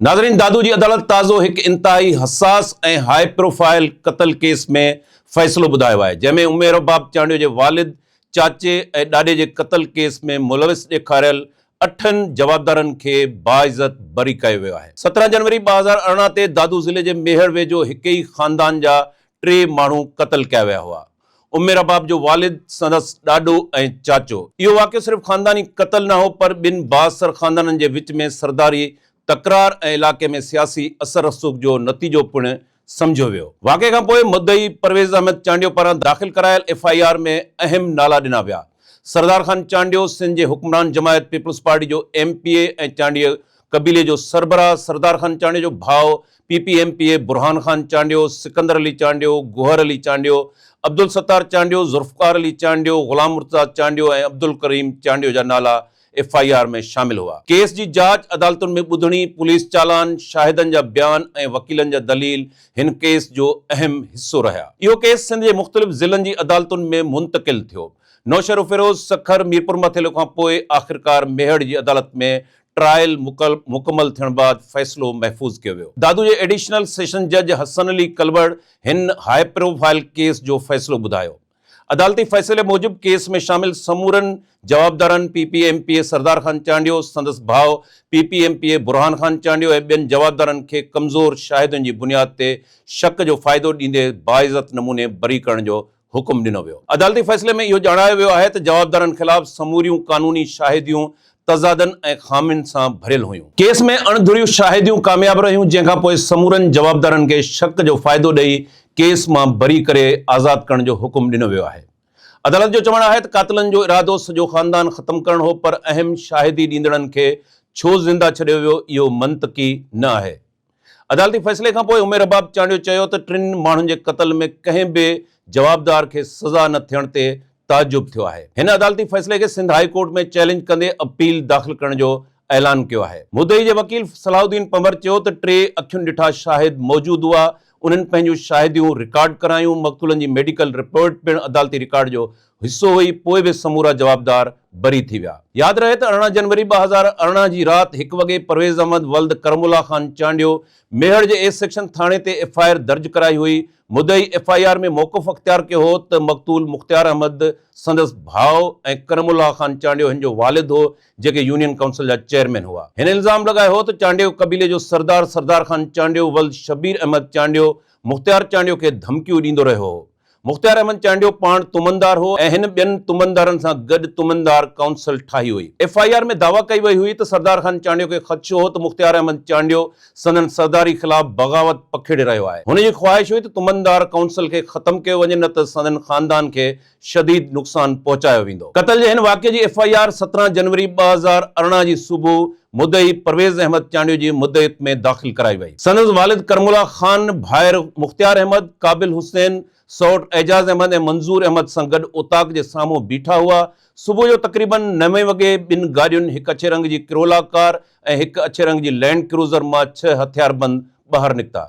नाज़रीन, दादू जी अदालत ताज़ो एक इंतहाई हसास ऐं हाई प्रोफाइल क़त्ल केस में फ़ैसिलो ॿुधायो आहे, जंहिंमें उमेर बाब चांडियो जे वालिद, चाचे ऐं ॾाॾे जे क़त्ल केस में मुलविस ॾेखारियल 8 जवाबदारनि खे बाइज़त बरी कयो वियो आहे। 17 जनवरी 2018 ते दादू ज़िले जे मेहर वेझो हिक ई ख़ानदान जा 3 माण्हू क़त्ल कया विया हुआ। उमेर बाब जो वालिद, संदसि ॾाॾो ऐं चाचो। इहो वाक़ियो सिर्फ़ ख़ानदानी क़त्ल न हो, पर ॿिनि बाअसर ख़ानदाननि जे विच में सरदारी तकरार ऐं इलाक़े में सियासी असर रसूख़ जो नतीजो पिणु सम्झो वियो। वाक़े खां पोइ मुद्दई परवेज़ अहमद चांडियो पारां दाख़िल करायल FIR में अहम नाला ॾिना विया। सरदार ख़ान चांडियो सिंध जे हुक्मरान जमायत पीपल्स पार्टी जो MPA ऐं चांडियो कबीले जो सरबराह, सरदार ख़ान चांडियो जो भाउ PPMPA बुरहान ख़ान चांडियो, सिकंदर अली चांडियो, गोहर अली चांडियो, अब्दुल सत्तार चांडियो, ज़ुल्फ़कार अली चांडियो, ग़ुलाम मुर्तज़ा चांडियो ऐं अब्दुल करीम चांडियो जा नाला FIR में शामिल हुआ। केस जी जांच अदालतुनि में ॿुधणी, पुलिस चालान, शाहिदनि जा बयान ऐं वकीलनि जा दलील हिन केस जो अहम हिस्सो रहिया। इहो केस सिंध जे मुख़्तलिफ़ ज़िलनि जी अदालतुनि में मुंतक़िल थियो। नौशर फिरोज़, सखर, मीरपुर मथिले खां पोइ आख़िरकार मेहर जी अदालत में ट्रायल मुकमल थियण बाद फ़ैसिलो महफ़ूज़ कयो वियो। दादू जे एडिशनल सेशन जज हसन अली कलवड़ हिन हाई प्रोफाइल केस जो फ़ैसिलो ॿुधायो। अदालती फ़ैसिले मूजिब केस में शामिल समूरनि जवाबदारनि PPMPA सरदार ख़ान चांडियो, संदसि भाउ PPMPA बुरहान ख़ान चांडियो ऐं ॿियनि जवाबदारनि खे कमज़ोर शाहिदनि जी बुनियाद ते शक जो फ़ाइदो ॾींदे बाइज़त नमूने बरी करण जो हुकुम ॾिनो वियो। अदालती फ़ैसिले में इहो ॼाणायो वियो आहे त जवाबदारनि ख़िलाफ़ समूरियूं क़ानूनी शाहिदियूं तज़ादनि ऐं ख़ामियुनि सां भरियल हुयूं। केस में अणधुरियूं शाहिदियूं कामयाब रहियूं, जंहिंखां पोइ समूरनि जवाबदारनि खे शक जो फ़ाइदो ॾेई केस मां बरी करे आज़ादु करण जो हुकुम ॾिनो वियो आहे। अदालत जो चवणु आहे त कातिलनि जो इरादो सॼो ख़ानदान ख़तमु करणु हो, पर अहम शाहिदी ॾींदड़नि खे छो ज़िंदा छॾियो वियो, इहो मंतकी न आहे। अदालती फ़ैसिले खां पोइ उमेर बाब चांडियो चयो त 3 माण्हुनि जे क़त्ल में कंहिं बि जवाबदार खे सज़ा न थियण ते ताजुब थियो आहे। हिन अदालती फ़ैसिले खे सिंध हाई कोर्ट में चैलेंज कंदे अपील दाख़िल करण जो ऐलान कयो आहे। मुद्दई जे वकील सलाहुद्दीन पंवर चयो त 3 अखियुनि ॾिठा शाहिद मौजूदु हुआ। उन्हनि पंहिंजूं शाहिदियूं रिकॉर्ड करायूं। मक़तूलनि जी मेडिकल रिपोर्ट पिणु अदालती रिकॉर्ड जो हिस्सो हुई। पोइ बि समूरा जवाबदार बरी थी विया। यादि रहे त 18 जनवरी 2018 जी राति 1 वॻे परवेज़ अहमद वल्द करमुल्ला ख़ान चांडियो मेहर जे A सेक्शन थाणे ते FIR दर्ज कराई हुई। मुद्दई FIR में मौक़िफ़ अख़्तियार कयो हो त मक़तूल मुख़्तियार अहमद, संदसि भाउ ऐं करमुल्ला ख़ान चांडियो हिन जो वालिद हो, जेके यूनियन काउंसिल जा चेयरमैन हुआ। हिन इल्ज़ाम लॻायो हो त चांडियो कबीले जो सरदार सरदार ख़ान चांडियो वल्द शबीर अहमद चांडियो मुख़्तियार चांडियो खे धमकियूं ॾींदो रहियो हो। मुख़्तियार अहमद चांडियो पाण तुमनदार हो ऐं हिन ॿियनि तुमनदारनि सां गॾु तुमनदार काउंसिल ठाही हुई। FIR में दावा कई वई हुई त सरदार ख़ान चांडियो खे ख़दशो हो त मुख़्तियार अहमद चांडियो संदन सरदारी ख़िलाफ़ बग़ावत पखेड़े रहियो आहे। हुनजी ख़्वाहिश हुई त तुमनदार काउंसिल खे ख़तमु कयो वञे, न त संदन ख़ानदान खे शदीद नुक़सान पहुचायो वेंदो। क़त्ल जे हिन वाक़िए जी FIR 17 जनवरी 2018 जी सुबुह मुद्दई परवेज़ अहमद चांडियो जी मुद्दत में दाख़िल कराई वई। संदसि वालिद करमुल्ला ख़ान, भाइर मुख़्तियार अहमद, काबिल हुसैन, सौट एजाज़ अहमद ऐं मंज़ूर अहमद सां गॾु उताक जे साम्हूं बीठा हुआ। सुबुह जो तक़रीबन 9 वॻे 2 गाॾियुनि, हिकु अछे रंग जी करोला कार ऐं हिकु अछे रंग जी लैंड क्रूज़र मां 6 हथियारबंद ॿाहिरि निकिता।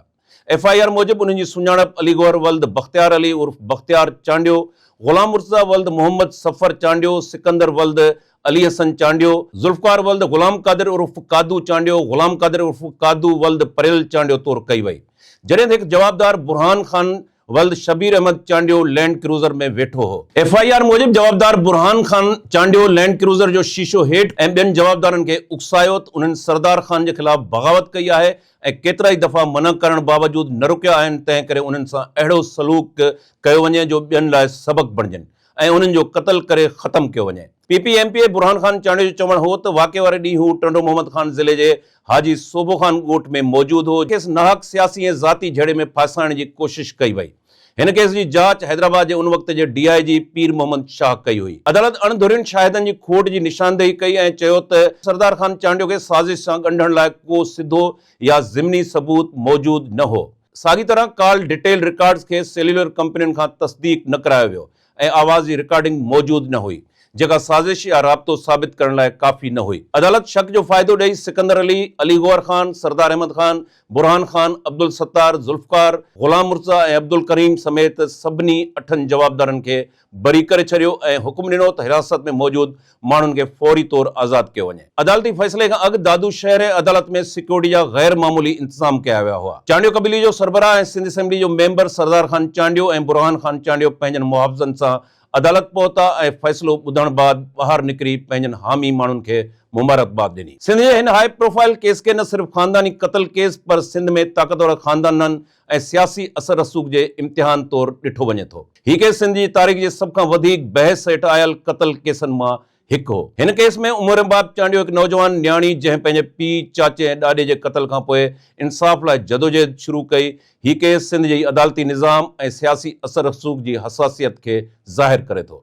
FIR मूजिबि उन्हनि जी सुञाणप अली गौहर वल्द बख़्तियार अली उर्फ़ बख़्तियार चांडियो, ग़ुलाम मुर्तज़ा वल्द मोहम्मद सफ़र चांडियो, सिकंदर वल्द अली हसन चांडियो, ज़ुल्फ़कार वल्द ग़ुलाम कादिर उर्फ़ कादू चांडियो, ग़ुलाम कादिर उर्फ़ कादू वल्द परेल चांडियो तौरु कई वई। जॾहिं त हिकु जवाबदार बुरहान ख़ान वल्द शबीर अहमद चांडियो लैंड क्रूज़र में वेठो हो। FIR मूजिबि जवाबदार बुरहान ख़ान चांडियो लैंड क्रूज़र जो शीशो हेठि ऐं ॿियनि जवाबदारनि खे उकसायो त उन्हनि सरदार ख़ान जे ख़िलाफ़ बग़ावत कई आहे ऐं केतिरा ई दफ़ा मना करण बावजूदि न रुकिया आहिनि। तंहिं करे उन्हनि सां अहिड़ो सलूक कयो वञे जो ॿियनि लाइ सबक़ बणिजनि ऐं उन्हनि जो क़त्ल करे ख़तमु कयो वञे। PPMPA बुरहान ख़ान चांडियो जो चवणु हो त वाक़े वारे ॾींहुं हू टंडो मोहम्मद ख़ान ज़िले जे हाजी सोबो ख़ान ॻोठ में मौजूदु हो। खेसि नाहक सियासी ऐं ज़ाती झेड़े में फासाइण जी कोशिश कई वई। हिन केस जी जांच हैदराबाद जे उन वक़्त जे DIG पीर मोहम्मद शाह कई हुई। अदालत अणधुरियुनि शाहिदनि जी खोट जी निशानदेही कई ऐं चयो त सरदार ख़ान चांडियो खे साज़िश सां ॻंढण लाइ को सिधो या ज़िमनी सबूत मौजूदु न हो। साॻी तरह कॉल डिटेल रिकॉर्ड्स खे सेल्युलर कंपनियुनि खां तस्दीक न करायो वियो ऐं आवाज़ जी रिकॉर्डिंग मौजूदु न हुई, जेका साज़िश या राब्तो साबित करण लाइ काफ़ी न हुई। अदालत शक जो फ़ाइदो ॾेई सिकंदर अली, अली गौहर ख़ान, सरदार अहमद ख़ान, बुरहान ख़ान, अब्दुल सत्तार, ज़ुल्फ़कार, ग़ुलाम मुर्तज़ा ऐं अब्दुल करीम समेत सभिनी 8 जवाबदारनि खे बरी करे छॾियो ऐं हुकुम ॾिनो त हिरासत में मौजूद माण्हुनि खे फौरी तौर आज़ाद कयो वञे। अदालती फ़ैसिले खां अॻु दादू शहर ऐं अदालत में सिक्योरिटी जा गैर मामूली इंतज़ाम कया विया हुआ। चांडियो कबीले जो सरबराह ऐं सिंध असेंबली जो मेंबर सरदार ख़ान चांडियो ऐं बुरहान ख़ान चांडियो पंहिंजनि मुआवज़नि सां अदालत पहुता ऐं फ़ैसिलो ॿुधण बाद ॿाहिरि निकिरी पंहिंजनि हामी माण्हुनि खे मुबारकबाद ॾिनी। सिंध जे हिन हाई प्रोफाइल केस खे न सिर्फ़ ख़ानदानी क़त्ल केस पर सिंध में ताक़तवर ख़ानदाननि ऐं सियासी असर रसूख़ जे इम्तिहान तौरु ॾिठो वञे थो। हीउ केस सिंध जी तारीख़ जे सभ खां वधीक बहस हेठि आयल क़त्ल केसनि मां हिकु हो। हिन केस में उमर बाब चांडियो हिकु नौजवान न्याणी जंहिं पंहिंजे पीउ, चाचे ऐं ॾाॾे जे क़त्ल खां पोइ इंसाफ़ लाइ जदोजहद शुरू कई। हीउ केस सिंध जी अदालती निज़ाम ऐं सियासी असर रसूख़ जी हसासियत खे ज़ाहिर करे थो।